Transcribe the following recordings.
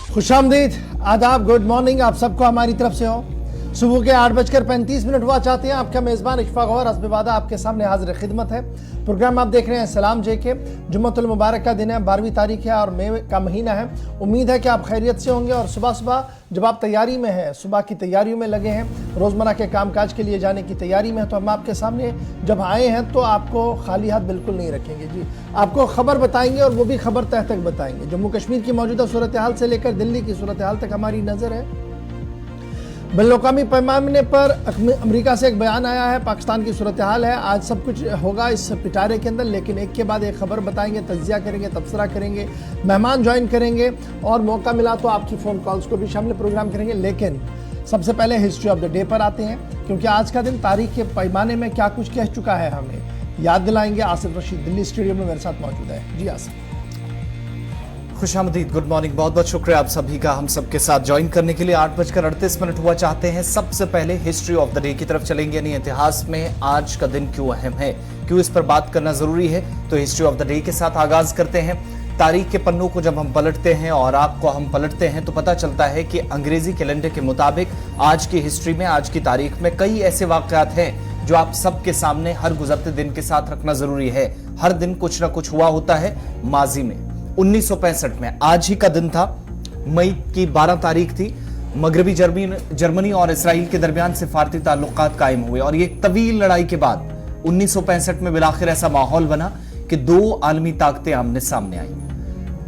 खुशामदीद, आदाब, good morning आप सबको हमारी तरफ से हो। सुबह के 8:35 हुआ चाहते हैं। आपका मेज़बान इशफाक और हस्ब वादा आपके सामने हाजिर खिदमत है। प्रोग्राम आप देख रहे हैं सलाम जे के। जुम्मतुल मुबारक का दिन है, 12वीं तारीख है और मई का महीना है। उम्मीद है कि आप खैरियत से होंगे और सुबह सुबह जब आप तैयारी में हैं, सुबह की तैयारियों में लगे हैं, रोज़मर्रा के कामकाज के लिए जाने की तैयारी में हैं, तो हम आपके सामने जब आए हैं तो आपको खाली हाथ बिल्कुल नहीं रखेंगे जी। आपको खबर बताएंगे और वो भी खबर तह तक बताएंगे। जम्मू कश्मीर की मौजूदा सूरत हाल से लेकर दिल्ली की सूरत हाल तक हमारी नज़र है। बैनुल-अक़वामी पैमाने पर अमेरिका से एक बयान आया है, पाकिस्तान की सूरत हाल है। आज सब कुछ होगा इस पिटारे के अंदर, लेकिन एक के बाद एक खबर बताएंगे, तज्जिया करेंगे, तबसरा करेंगे, मेहमान ज्वाइन करेंगे और मौका मिला तो आपकी फ़ोन कॉल्स को भी शामिल प्रोग्राम करेंगे। लेकिन सबसे पहले हिस्ट्री ऑफ द डे पर आते हैं, क्योंकि आज का दिन तारीख के पैमाने में क्या कुछ कह चुका है हमें याद दिलाएंगे। आसिफ रशीद दिल्ली स्टेडियम में मेरे साथ मौजूद है। जी आसिफ। खुशामदीद, गुड मॉर्निंग, बहुत बहुत शुक्रिया आप सभी का हम सबके साथ ज्वाइन करने के लिए। 8:38 हुआ चाहते हैं। सबसे पहले हिस्ट्री ऑफ द डे की तरफ चलेंगे, यानी इतिहास में आज का दिन क्यों अहम है, क्यों इस पर बात करना जरूरी है। तो हिस्ट्री ऑफ द डे के साथ आगाज करते हैं। तारीख के पन्नों को जब हम पलटते हैं और आपको हम पलटते हैं तो पता चलता है कि अंग्रेजी कैलेंडर के मुताबिक आज की हिस्ट्री में, आज की तारीख में कई ऐसे वाकयात हैं जो आप सबके सामने हर गुजरते दिन के साथ रखना जरूरी है। हर दिन कुछ ना कुछ हुआ होता है माजी में। 1965 में आज ही का दिन था, मई की 12 तारीख थी। मगरबी जर्मनी और इसराइल के दरमियान सिफारती ताल्लुकात कायम हुए और ये तवील लड़ाई के बाद 1965 में बिलाखिर ऐसा माहौल बना कि दो आलमी ताकतें आमने सामने आई।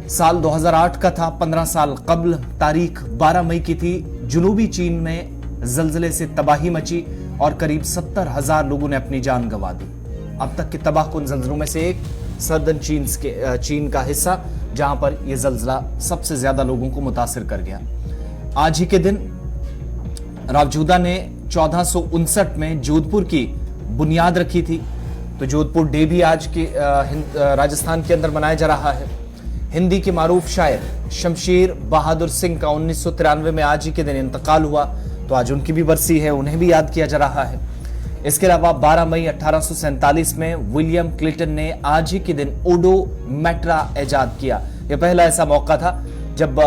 साल 2008 का था, 15 साल कबल तारीख 12 मई की थी। जुनूबी चीन में जल्जले से तबाही मची और करीब 70,000 लोगों ने अपनी जान गंवा दी। अब तक के तबाहकुन जल्जलों में से एक सर्दन चीन का हिस्सा, जहां पर यह जल्जला सबसे ज्यादा लोगों को मुतासिर कर गया। आज ही के दिन रावजूदा ने 1459 में जोधपुर की बुनियाद रखी थी। तो जोधपुर डे भी आज के राजस्थान के अंदर मनाया जा रहा है। हिंदी के मारूफ शायर शमशेर बहादुर सिंह का 1993 में आज ही के दिन इंतकाल हुआ, तो आज उनकी भी बरसी है, उन्हें भी याद किया जा रहा है। इसके अलावा 12 मई 1847 में विलियम क्लिंटन ने आज ही के दिन ओडोमीटर इजाद किया। यह पहला ऐसा मौका था जब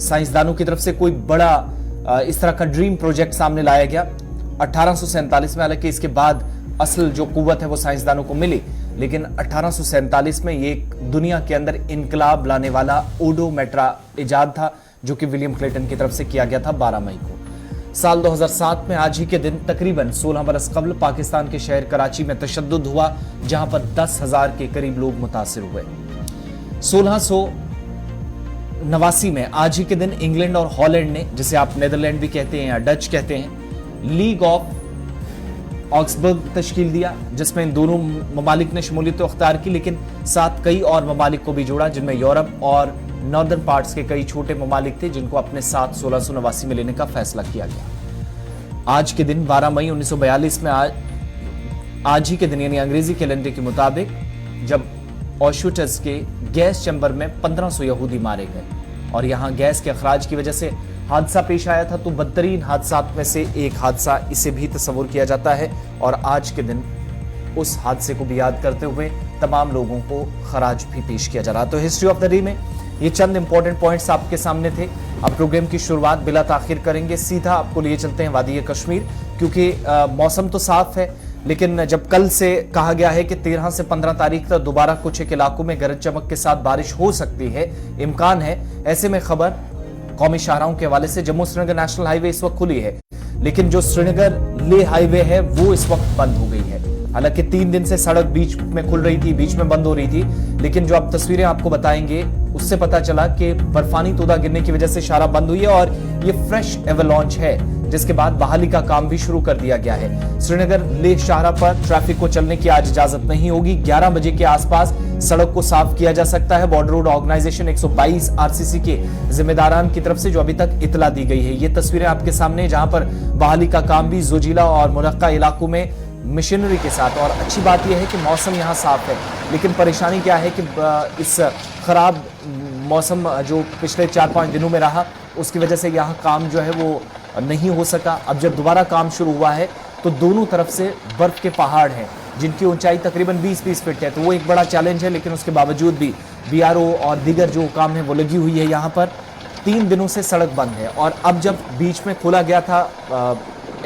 साइंसदानों की तरफ से कोई बड़ा इस तरह का ड्रीम प्रोजेक्ट सामने लाया गया 1847 में। हालांकि इसके बाद असल जो कुव्वत है वो साइंसदानों को मिली, लेकिन 1847 में ये दुनिया के अंदर इनकलाब लाने वाला ओडोमीटर इजाद था, जो कि विलियम क्लिंटन की तरफ से किया गया था 12 मई को। साल 2007 में आज ही के दिन तकरीबन 16 बरस कबल पाकिस्तान के शहर कराची में तशद्दुद हुआ, जहां पर 10,000 के करीब लोग मुतासिर हुए। 1689 में आज ही के दिन इंग्लैंड और हॉलैंड ने, जिसे आप नेदरलैंड भी कहते हैं या डच कहते हैं, लीग ऑफ ऑक्सबर्ग तश्कील दिया, जिसमें इन दोनों ममालिक ने शमूलियत अख्तियार की, लेकिन साथ कई और ममालिक को भी जोड़ा, जिनमें यूरोप और नॉर्दर्न पार्ट्स के कई छोटे ममालिक थे, जिनको अपने साथ 1689 में लेने का फैसला किया गया। आज के दिन 12 मई 1942 में आज ही के दिन, यानी अंग्रेजी कैलेंडर के मुताबिक, जब ऑशुटस के गैस चैम्बर में 1500 यहूदी मारे गए और यहां गैस के अखराज की वजह से हादसा पेश आया था। तो बदतरीन हादसात में से एक हादसा इसे भी तस्वुर किया जाता है और आज के दिन उस हादसे को भी याद करते हुए तमाम लोगों को खराज भी पेश किया जा रहा। तो हिस्ट्री ऑफ द डे में ये चंद इंपॉर्टेंट पॉइंट्स आपके सामने थे। अब प्रोग्राम की शुरुआत बिला ताखिर करेंगे, सीधा आपको लिए चलते हैं वादी कश्मीर, क्योंकि मौसम तो साफ है, लेकिन जब कल से कहा गया है कि 13 से 15 तारीख तक दोबारा कुछ एक इलाकों में गरज चमक के साथ बारिश हो सकती है, इम्कान है। ऐसे में खबर कौमी शाहराहों के हवाले से, जम्मू श्रीनगर नेशनल हाईवे इस वक्त खुली है, लेकिन जो श्रीनगर ले हाईवे है वो इस वक्त बंद हो गई है। हालांकि 3 दिन से सड़क बीच में खुल रही थी, बीच में बंद हो रही थी, लेकिन जो अब तस्वीरें आपको बताएंगे उससे पता चला कि बर्फानी तोदा गिरने की वजह से शाहराह बंद हुई है और ये फ्रेश एवलांच है, जिसके बाद बहाली का काम भी शुरू कर दिया गया है। श्रीनगर लेह शाहराह पर ट्रैफिक को चलने की आज इजाजत नहीं होगी। 11 बजे के आसपास सड़क को साफ किया जा सकता है। बॉर्डर रोड ऑर्गेनाइजेशन 122 आरसीसी के जिम्मेदारान की तरफ से जो अभी तक इतला दी गई है। ये तस्वीरें आपके सामने, जहां पर बहाली का काम भी जोजिला और मुनक्का इलाकों में मशीनरी के साथ। और अच्छी बात यह है कि मौसम यहाँ साफ है, लेकिन परेशानी क्या है कि इस खराब मौसम जो पिछले 4-5 दिनों में रहा, उसकी वजह से यहाँ काम जो है वो नहीं हो सका। अब जब दोबारा काम शुरू हुआ है तो दोनों तरफ से बर्फ के पहाड़ हैं, जिनकी ऊंचाई तकरीबन 20-20 फीट है, तो वो एक बड़ा चैलेंज है। लेकिन उसके बावजूद भी बीआरओ और दीगर जो काम है वो लगी हुई है यहाँ पर। 3 दिनों से सड़क बंद है और अब जब बीच में खोला गया था,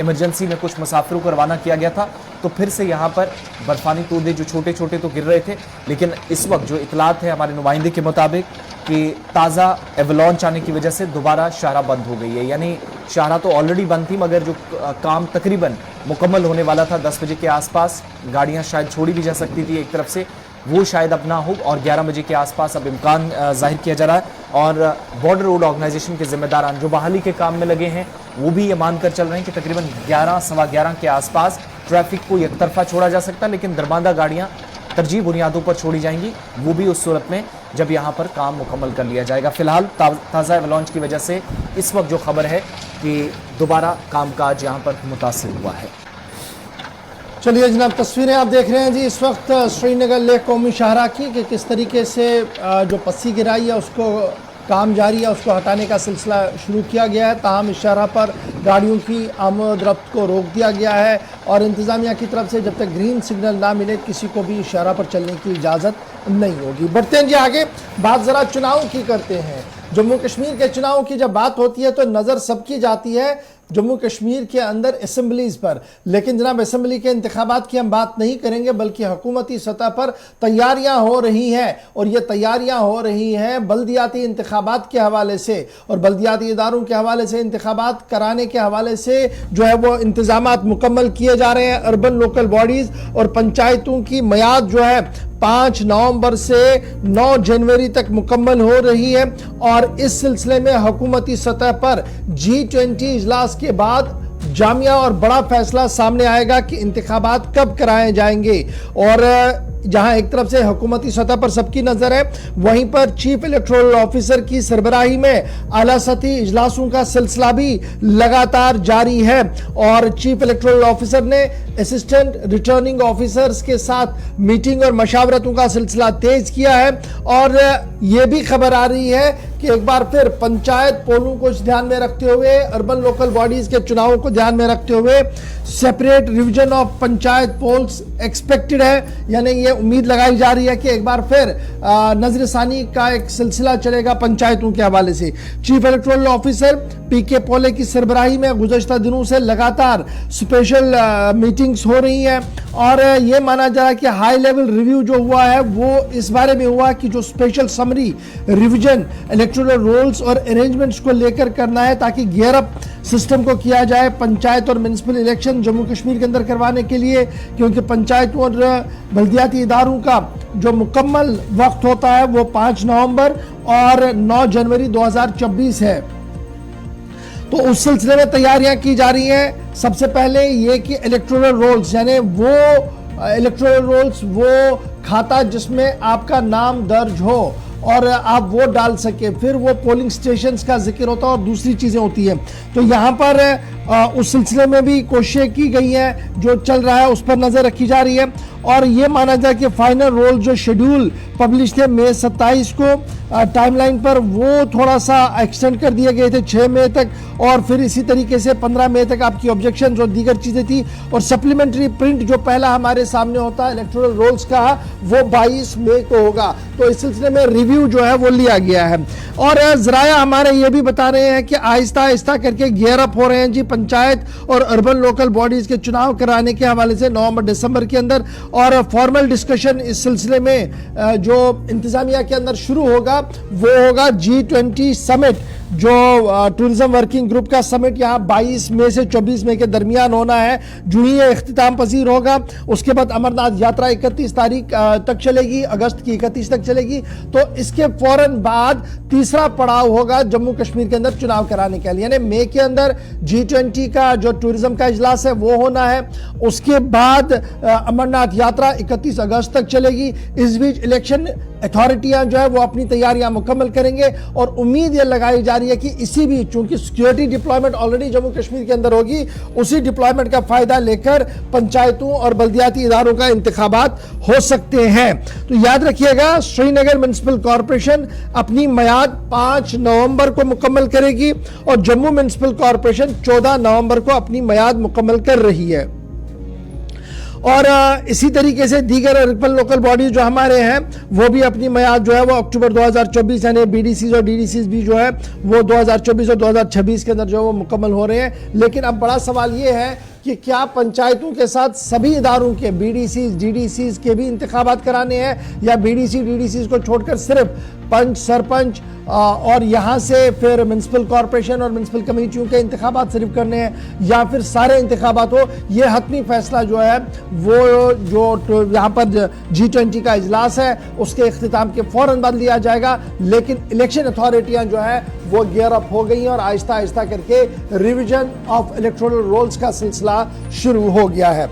इमरजेंसी में कुछ मुसाफिरों को रवाना किया गया था, तो फिर से यहाँ पर बर्फानी तोदे जो छोटे छोटे तो गिर रहे थे, लेकिन इस वक्त जो इतलात है हमारे नुमाइंदे के मुताबिक कि ताज़ा एवलॉन्च आने की वजह से दोबारा शाहरा बंद हो गई है। यानी शाहरा तो ऑलरेडी बंद थी, मगर जो काम तकरीबन मुकम्मल होने वाला था 10 बजे के आसपास, गाड़ियाँ शायद छोड़ी भी जा सकती थी एक तरफ से, वो शायद अब ना हो और 11 बजे के आसपास अब इम्कान जाहिर किया जा रहा है। और बॉर्डर रोड ऑर्गेनाइजेशन के जिम्मेदारान जो बहाली के काम में लगे हैं वो भी ये मानकर चल रहे हैं कि तकरीबन 11 सवा 11 के आसपास ट्रैफिक को एक तरफा छोड़ा जा सकता है, लेकिन दरमांदा गाड़ियां तरजीह बुनियादों पर छोड़ी जाएंगी, वो भी उस सूरत में जब यहाँ पर काम मुकम्मल कर लिया जाएगा। फिलहाल ताज़ा एवलॉन्च की वजह से इस वक्त जो खबर है कि दोबारा कामकाज यहाँ पर मुतासिर हुआ है। चलिए जनाब, तस्वीरें आप देख रहे हैं जी इस वक्त श्रीनगर लेह कौमी शाहरा की, कि किस तरीके से जो पस्सी गिराई है उसको काम जारी है, उसको हटाने का सिलसिला शुरू किया गया है। ताहम इस शाहरा पर गाड़ियों की आमद रफ्त को रोक दिया गया है और इंतज़ामिया की तरफ से जब तक ग्रीन सिग्नल ना मिले किसी को भी इस शाहरा पर चलने की इजाज़त नहीं होगी। बढ़ते हैं जी आगे, बात ज़रा चुनाव की करते हैं। जम्मू कश्मीर के चुनाव की जब बात होती है तो नज़र सबकी जाती है जम्मू कश्मीर के अंदर असम्बलीज़ पर, लेकिन जनाब असम्बली के इंतखाबात की हम बात नहीं करेंगे, बल्कि हुकूमती सतह पर तैयारियां हो रही हैं और ये तैयारियां हो रही हैं बल्दियाती इंतखाबात के हवाले से और बल्दियाती इदारों के हवाले से, इंतखाबात कराने के हवाले से जो है वो इंतजामात मुकम्मल किए जा रहे हैं। अर्बन लोकल बॉडीज़ और पंचायतों की मियाद जो है 5 नवंबर से 9 जनवरी तक मुकम्मल हो रही है और इस सिलसिले में हुकूमती सतह पर G20 इजलास के बाद जामिया और बड़ा फैसला सामने आएगा कि इंतखाबात कब कराए जाएंगे। और जहां एक तरफ से हुकूमती सतह पर सबकी नजर है, वहीं पर चीफ इलेक्टोरल ऑफिसर की सरबराही में आला सतही इजलासों का सिलसिला भी लगातार जारी है और चीफ इलेक्टोरल ऑफिसर ने असिस्टेंट रिटर्निंग ऑफिसर्स के साथ मीटिंग और मशावरतों का सिलसिला तेज किया है। और यह भी खबर आ रही है कि एक बार फिर पंचायत पोलों को ध्यान में रखते हुए, अर्बन लोकल बॉडीज के चुनावों को ध्यान में रखते हुए separate revision of panchayat polls expected है, यानी ये उम्मीद लगाई जा रही है कि एक बार फिर नजरसानी का एक सिलसिला चलेगा पंचायतों के हवाले से। चीफ इलेक्टोरल ऑफिसर पीके पोले की सरबराही में गुज़श्ता दिनों से लगातार स्पेशल मीटिंग्स हो रही हैं और ये माना जा रहा है कि हाई लेवल रिव्यू जो हुआ है वो इस बारे में हुआ कि जो special summary revision electoral rolls और अरेंजमेंट्स को लेकर करना है ताकि गियर अप सिस्टम को किया जाए पंचायत और म्युनिसिपल इलेक्शन जम्मू कश्मीर के अंदर करवाने के लिए, क्योंकि पंचायतों और बल्दियाती इदारों का जो मुकम्मल वक्त होता है वो 5 नवंबर और 9 जनवरी 2024 है। तो उस सिलसिले में तैयारियां की जा रही हैं। सबसे पहले ये कि इलेक्टोरल रोल्स, यानी वो इलेक्टोरल रोल्स वो खाता जिसमें आपका नाम दर्ज हो और आप वोट डाल सके, फिर वो पोलिंग स्टेशंस का जिक्र होता है और दूसरी चीज़ें होती हैं। तो यहाँ पर उस सिलसिले में भी कोशिशें की गई हैं, जो चल रहा है उस पर नज़र रखी जा रही है और ये माना जाए कि फाइनल रोल जो शेड्यूल पब्लिश थे मई 27 को टाइमलाइन पर, वो थोड़ा सा एक्सटेंड कर दिए गए थे 6 मई तक और फिर इसी तरीके से 15 मई तक आपकी ऑब्जेक्शन और दीगर चीज़ें थी और सप्लीमेंट्री प्रिंट जो पहला हमारे सामने होता है इलेक्टोरल रोल्स का वो 22 मई को होगा। तो इस सिलसिले में रिव्यू जो है वो लिया गया है और ज़राया हमारे ये भी बता रहे हैं कि आहिस्ता आहिस्ता करके गियर अप हो रहे हैं जी पंचायत और अर्बन लोकल बॉडीज़ के चुनाव कराने के हवाले से नवंबर दिसंबर के अंदर। और फॉर्मल डिस्कशन इस सिलसिले में जो इंतजामिया के अंदर शुरू होगा वो होगा G20 समिट, जो टूरिज्म वर्किंग ग्रुप का समिट यहाँ 22 मई से 24 मई के दरमियान होना है। जो ही ये इख्तिताम पजीर होगा उसके बाद अमरनाथ यात्रा 31 तारीख तक चलेगी, अगस्त की 31 तक चलेगी। तो इसके फौरन बाद तीसरा पड़ाव होगा जम्मू कश्मीर के अंदर चुनाव कराने के लिए, यानी मई के अंदर G20 का जो टूरिज्म का इजलास है वो होना है। उसके बाद अमरनाथ यात्रा 31 अगस्त तक चलेगी। इस बीच इलेक्शन अथॉरिटियां जो है वो अपनी तैयारियां मुकम्मल करेंगे और उम्मीद ये लगाई जा रही है कि इसी बीच चूंकि security deployment already Jammu Kashmir के अंदर होगी, उसी डिप्लॉयमेंट का फायदा लेकर पंचायतों और बल्दियाती इदारों का इंतखाबात हो सकते हैं। तो याद रखिएगा, श्रीनगर म्युनिसिपल कॉरपोरेशन अपनी मियाद 5 नवंबर को मुकम्मल करेगी और जम्मू म्युनिसिपल कॉरपोरेशन 14 नवंबर को अपनी मियाद मुकम्मल कर रही है। और इसी तरीके से दीगर अर्बन लोकल बॉडीज जो हमारे हैं वो भी अपनी मियाद जो है वो अक्टूबर 2024 यानी बीडीसीज और डीडीसीज भी जो है वो 2024 और 2026 के अंदर जो है वो मुकम्मल हो रहे हैं। लेकिन अब बड़ा सवाल ये है कि क्या पंचायतों के साथ सभी इदारों के बीडीसीज डीडीसीज के भी इंतखाबात कराने हैं, या बीडीसी डीडीसीज को छोड़कर सिर्फ पंच सरपंच और यहाँ से फिर म्युनिसिपल कॉरपोरेशन और म्युनिसिपल कमेटियों के इंतखाबात सिर्फ करने हैं, या फिर सारे इंतखाबात हो। ये हतमी फैसला जो है वो जो यहाँ पर G20 का इजलास है उसके इख्तिताम के फौरन बाद लिया जाएगा। लेकिन इलेक्शन अथॉरिटियाँ जो है वो गियर अप हो गई हैं और आहिस्ता आहिस्ता करके रिविजन ऑफ इलेक्टोरल रोल्स का सिलसिला शुरू हो गया है।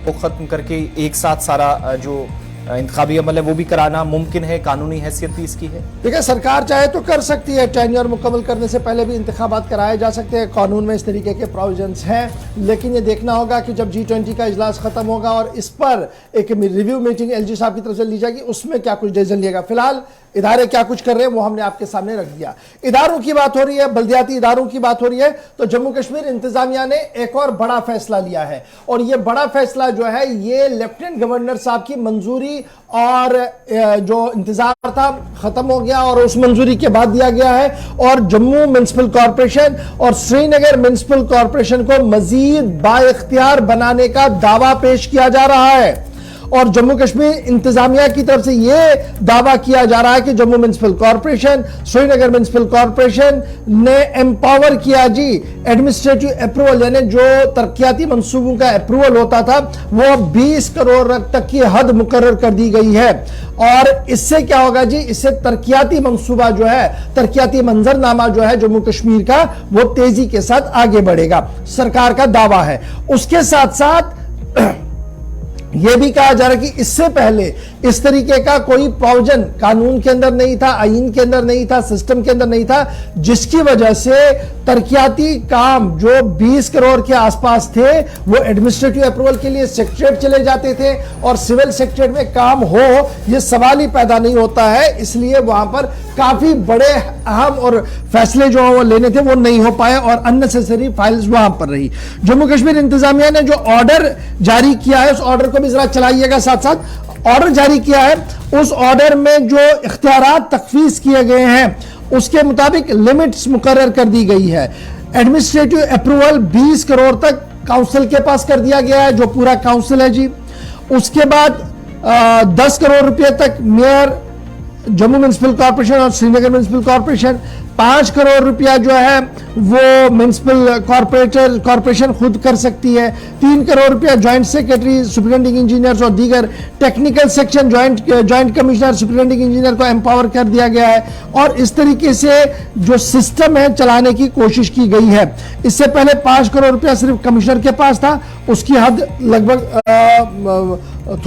को खत्म करके एक साथ सारा जो इंतखाबी अमल है वो भी कराना मुमकिन है, कानूनी हैसियत भी इसकी है? देखिए, सरकार चाहे तो कर सकती है, टेन्योर मुकम्मल करने से पहले भी इंतखाबात कराए जा सकते हैं, कानून में इस तरीके के प्रोविजंस हैं। लेकिन ये देखना होगा कि जब G20 का इजलास खत्म होगा और इस पर एक रिव्यू मीटिंग LG साहब की तरफ से ली जाएगी, उसमें क्या कुछ डिसीजन लिएगा। फिलहाल इदारे क्या कुछ कर रहे हैं वो हमने आपके सामने रख दिया। इदारों की बात हो रही है, बल्दियाती इदारों की बात हो रही है, तो जम्मू कश्मीर इंतजामिया ने एक और बड़ा फैसला लिया है। और ये बड़ा फैसला जो है ये लेफ्टिनेंट गवर्नर साहब की मंजूरी और जो इंतजार था खत्म हो गया और उस मंजूरी के बाद दिया गया है। और जम्मू म्युनिसिपल कॉरपोरेशन और श्रीनगर म्युनिसिपल कॉरपोरेशन को मजीद बाइख्तियार बनाने का दावा पेश किया जा रहा है। और जम्मू कश्मीर इंतजामिया की तरफ से यह दावा किया जा रहा है कि Jammu municipal corporation, Srinagar municipal corporation ने एम्पावर किया जी एडमिनिस्ट्रेटिव अप्रूवल, यानी जो तरक्याती मंसूबों का अप्रूवल होता था वो 20 करोड़ तक की हद मुकर्रर कर दी गई है। और इससे क्या होगा जी, इससे तरक्याती मंसूबा जो है, तरक्याती मंजरनामा जो है जम्मू कश्मीर का, वो तेजी के साथ आगे बढ़ेगा, सरकार का दावा है। उसके साथ साथ यह भी कहा जा रहा है कि इससे पहले इस तरीके का कोई प्रोविजन कानून के अंदर नहीं था, आईन के अंदर नहीं था, सिस्टम के अंदर नहीं था, जिसकी वजह से तरक्याती काम जो 20 करोड़ के आसपास थे वो एडमिनिस्ट्रेटिव अप्रूवल के लिए सेक्रेटरीट चले जाते थे और सिविल सेक्रेटरीट में काम हो ये सवाल ही पैदा नहीं होता है। इसलिए वहां पर काफी बड़े अहम और फैसले जो वो लेने थे वो नहीं हो पाए और अननेसेसरी फाइल्स वहां पर रही। जम्मू कश्मीर इंतजामिया ने जो ऑर्डर जारी किया है उस ऑर्डर को भी जरा चलाइएगा, साथ साथ ऑर्डर जारी किया है, उस ऑर्डर में जो इख्तियारात तखफीज किए गए हैं उसके मुताबिक लिमिट्स मुकर्रर कर दी गई है। एडमिनिस्ट्रेटिव अप्रूवल 20 करोड़ तक काउंसिल के पास कर दिया गया है, जो पूरा काउंसिल है जी। उसके बाद 10 करोड़ रुपए तक मेयर जम्मू म्युनिसिपल कॉरपोरेशन और श्रीनगर म्युनिसिपल कॉरपोरेशन, 5 करोड़ रुपया जो है वो म्युनिसिपल कॉरपोरेशन खुद कर सकती है, 3 करोड़ रुपया ज्वाइंट सेक्रेटरी, सुपरिटेंडिंग इंजीनियर्स और दीगर technical section joint commissioner, superintending engineer को एम्पावर कर दिया गया है। और इस तरीके से जो सिस्टम है चलाने की कोशिश की गई है। इससे पहले 5 करोड़ रुपया सिर्फ कमिश्नर के पास था, उसकी हद लगभग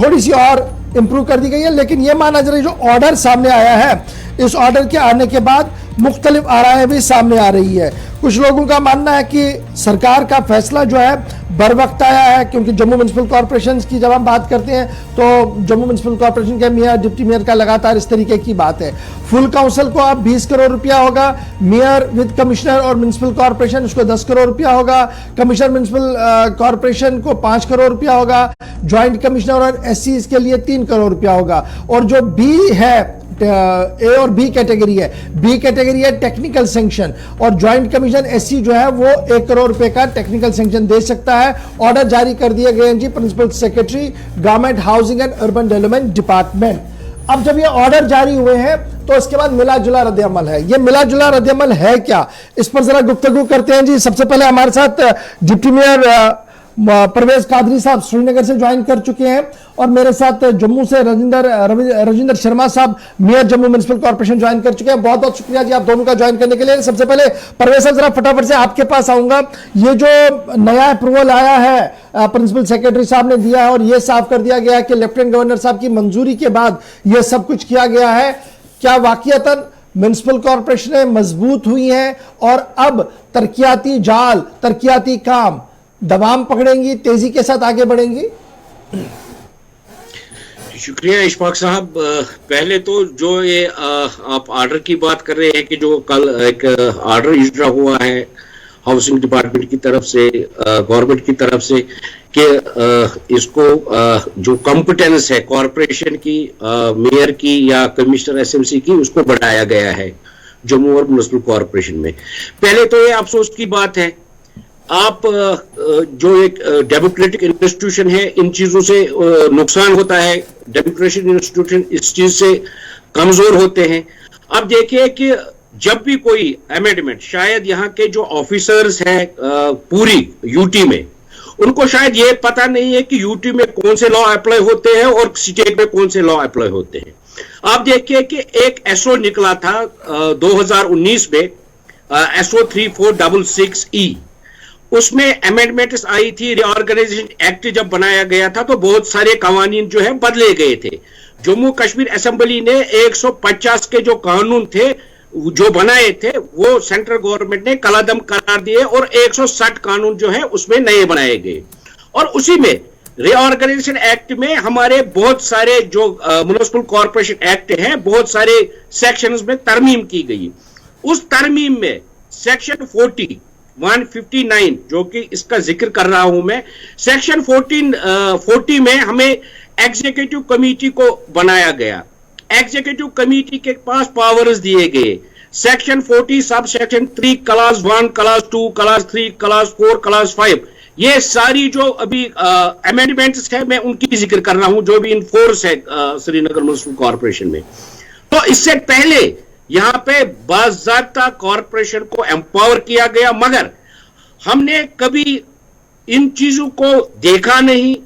थोड़ी सी और इंप्रूव कर दी गई है। लेकिन यह माना जा रहा है जो ऑर्डर सामने आया है, इस ऑर्डर के आने के बाद मुख्तलिफ आराएं भी सामने आ रही है। कुछ लोगों का मानना है कि सरकार का फैसला जो है बर वक्त आया है, क्योंकि जम्मू म्युनिसिपल कॉरपोरेशन की जब हम बात करते हैं तो जम्मू म्युनिसिपल कॉरपोरेशन के मेयर, डिप्टी मेयर का लगातार इस तरीके की बात है। फुल काउंसिल को अब 20 करोड़ रुपया होगा, मेयर विद कमिश्नर और म्युनिसिपल कॉरपोरेशन उसको 10 करोड़ रुपया होगा, कमिश्नर म्युनिसिपल कॉरपोरेशन को 5 करोड़ रुपया होगा, ज्वाइंट कमिश्नर और SC के लिए 3 करोड़ रुपया होगा। और जो बी है, ए और बी कैटेगरी है, बी कैटेगरी है टेक्निकल सैंक्शन, और ज्वाइंट कमीशन SC जो है वो 1 करोड़ रुपए का टेक्निकल सैंक्शन दे सकता है। ऑर्डर जारी कर दिए गए हैं जी principal secretary government housing and urban development department. अब जब ये ऑर्डर जारी हुए हैं तो इसके बाद मिला जुला रद्द-ए-अमल है। ये मिला जुला रद्द-ए-अमल है क्या, इस पर जरा गुफ्तगू करते हैं जी। सबसे पहले हमारे साथ डिप्टी मेयर परवेज कादरी साहब श्रीनगर से ज्वाइन कर चुके हैं और मेरे साथ जम्मू से रजिंदर शर्मा साहब mayor Jammu municipal corporation join कर चुके हैं। बहुत बहुत शुक्रिया जी आप दोनों का ज्वाइन करने के लिए। सबसे पहले परवेज साहब जरा फटाफट से आपके पास आऊंगा, ये जो नया अप्रूवल आया है प्रिंसिपल सेक्रेटरी साहब ने दिया है और ये साफ कर दिया गया है कि लेफ्टिनेंट गवर्नर साहब की मंजूरी के बाद ये सब कुछ किया गया है, क्या वाकईतन म्युनिसिपल कॉरपोरेशन मजबूत हुई है और अब तरक्याती जाल, तरक्याती काम दबाम पकड़ेंगी, तेजी के साथ आगे बढ़ेंगी? शुक्रिया इशफाक साहब। पहले तो जो ये आप ऑर्डर की बात कर रहे हैं कि जो कल एक ऑर्डर इशू हुआ है हाउसिंग डिपार्टमेंट की तरफ से, गवर्नमेंट की तरफ से, कि इसको जो कॉम्पिटेंस है कॉरपोरेशन की, मेयर की या कमिश्नर एसएमसी की, उसको बढ़ाया गया है जम्मू और म्युनिसिपल कॉरपोरेशन में। पहले तो ये अफसोस की बात है, आप जो एक डेमोक्रेटिक इंस्टीट्यूशन है, इन चीजों से नुकसान होता है। डेमोक्रेटिक इंस्टीट्यूशन इस चीज से कमजोर होते हैं। अब देखिए कि जब भी कोई अमेंडमेंट, शायद यहाँ के जो ऑफिसर्स हैं पूरी यूटी में, उनको शायद ये पता नहीं है कि यूटी में कौन से लॉ अप्लाई होते हैं और स्टेट में कौन से लॉ अप्लाई होते हैं। आप देखिए कि एक एसओ निकला था 2019 में, एसओ 3466E, उसमें अमेंडमेंट्स आई थी। रिऑर्गेनाइजेशन एक्ट जब बनाया गया था तो बहुत सारे कानून जो है बदले गए थे। जम्मू कश्मीर असेंबली ने 150 के जो कानून थे जो बनाए थे वो सेंट्रल गवर्नमेंट ने कलादम करार दिए और 160 कानून जो है उसमें नए बनाए गए। और उसी में रिऑर्गेनाइजेशन एक्ट में हमारे बहुत सारे जो म्युनिसिपल कॉर्पोरेशन एक्ट है, बहुत सारे सेक्शंस में तरमीम की गई। उस तरमीम में सेक्शन 159 जो कि इसका जिक्र कर रहा हूं मैं, सेक्शन 40 में हमें एग्जीक्यूटिव कमेटी को बनाया गया। एग्जीक्यूटिव कमेटी के पास पावर्स दिए गए। Section 40 sub section 3 class 1, class 2, class 3, class 4, class 5, ये सारी जो अभी अमेंडमेंट्स है मैं उनकी जिक्र कर रहा हूं जो भी इन फोर्स है श्रीनगर म्युनिसिपल कॉर्पोरेशन में। तो इससे पहले यहां पे बाज़ाब्ता कॉर्पोरेशन को एम्पावर किया गया, मगर हमने कभी इन चीजों को देखा नहीं,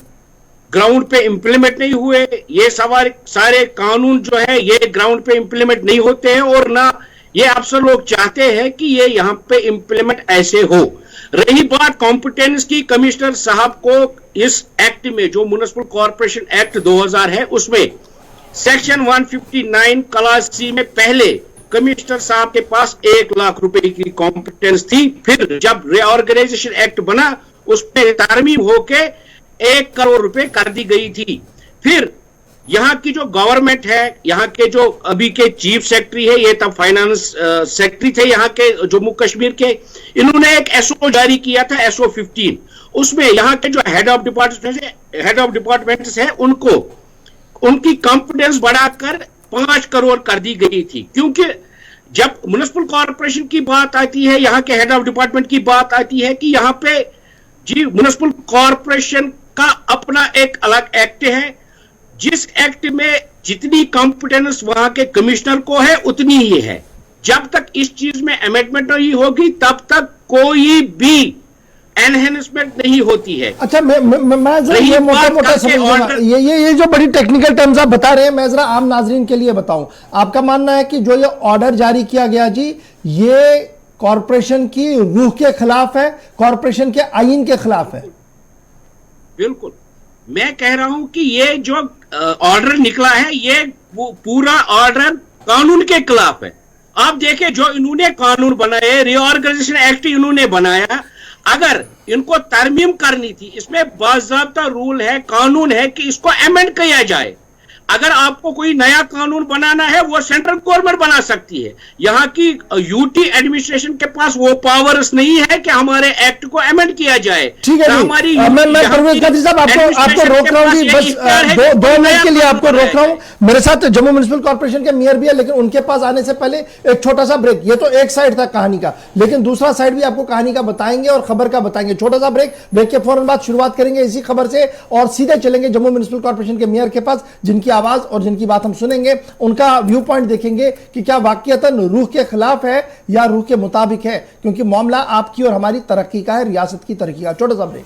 ग्राउंड पे इंप्लीमेंट नहीं हुए। ये सारे कानून जो है ये ग्राउंड पे इंप्लीमेंट नहीं होते हैं और ना ये अफसर लोग चाहते हैं कि ये यहां पे इंप्लीमेंट ऐसे हो। रही बात कॉम्पिटेंस की, कमिश्नर साहब को इस एक्ट में जो म्युनिसिपल कॉर्पोरेशन एक्ट 2000 है उसमें सेक्शन 159 क्लास C में पहले कमिश्नर साहब के पास 1 लाख रुपए की कॉम्पिटेंस थी। फिर जब रिऑर्गेनाइजेशन एक्ट बना उसमें तरमीम होके 1 करोड़ रुपए कर दी गई थी। फिर यहाँ की जो गवर्नमेंट है, यहाँ के जो अभी के चीफ सेक्रेटरी है, ये तब फाइनेंस सेक्रेटरी थे यहाँ के जम्मू कश्मीर के, इन्होंने एक एसओ जारी किया था, एसओ 15। उसमें यहाँ के जो हेड ऑफ डिपार्टमेंट्स है उनको उनकी कॉम्पिटेंस बढ़ाकर 5 करोड़ कर दी गई थी। क्योंकि जब म्युनिसिपल कॉर्पोरेशन की बात आती है, यहाँ के हेड ऑफ डिपार्टमेंट की बात आती है कि यहाँ पे जी म्युनिसिपल कॉर्पोरेशन का अपना एक अलग एक्ट है, जिस एक्ट में जितनी कॉम्पिटेंस वहां के कमिश्नर को है उतनी ही है। जब तक इस चीज में अमेंडमेंट नहीं होगी तब तक कोई भी एनहेंसमेंट नहीं होती है। अच्छा, मैं जरा ये मोटा समझूंगा, ये जो बड़ी टेक्निकल टर्म्स आप बता रहे हैं, मैं जरा आम नाजरीन के लिए बताऊं। आपका मानना है कि जो ये ऑर्डर जारी किया गया जी, ये कॉर्पोरेशन की रूह के खिलाफ है, कॉर्पोरेशन के आईन के खिलाफ है? बिल्कुल, मैं कह रहा हूं कि ये जो ऑर्डर निकला है ये पूरा ऑर्डर कानून के खिलाफ है। आप देखिए जो इन्होंने कानून बनाए, रिऑर्गेनाइजेशन एक्ट इन्होंने बनाया, अगर इनको तरमीम करनी थी, इसमें बाज़ाब्ता रूल है, कानून है कि इसको अमेंड किया जाए। अगर आपको कोई नया कानून बनाना है वो सेंट्रल गवर्नमेंट बना सकती है। यहाँ की यूटी एडमिनिस्ट्रेशन के पास वो पावर्स नहीं है कि हमारे एक्ट को अमेंड किया जाए। ठीक है जी, मैं परवेज कादरी साहब आपको रोक रहा हूँ जी, बस 2 मिनट के लिए आपको रोक रहा हूँ। मेरे साथ जम्मू म्युनिसिपल कॉर्पोरेशन के मेयर भी है, लेकिन उनके पास आने से पहले एक छोटा सा ब्रेक। ये तो एक साइड था कहानी का, लेकिन दूसरा साइड भी आपको कहानी का बताएंगे और खबर का बताएंगे। छोटा सा ब्रेक के फौरन बाद शुरुआत करेंगे इसी खबर से और सीधे चलेंगे जम्मू म्युनिसिपल कॉर्पोरेशन के मेयर के पास, जिनकी आवाज और जिनकी बात हम सुनेंगे, उनका व्यू पॉइंट देखेंगे कि क्या वाकईतन रूह के खिलाफ है या रूह के मुताबिक है, क्योंकि मामला आपकी और हमारी तरक्की का है, रियासत की तरक्की का। छोटा सा ब्रेक।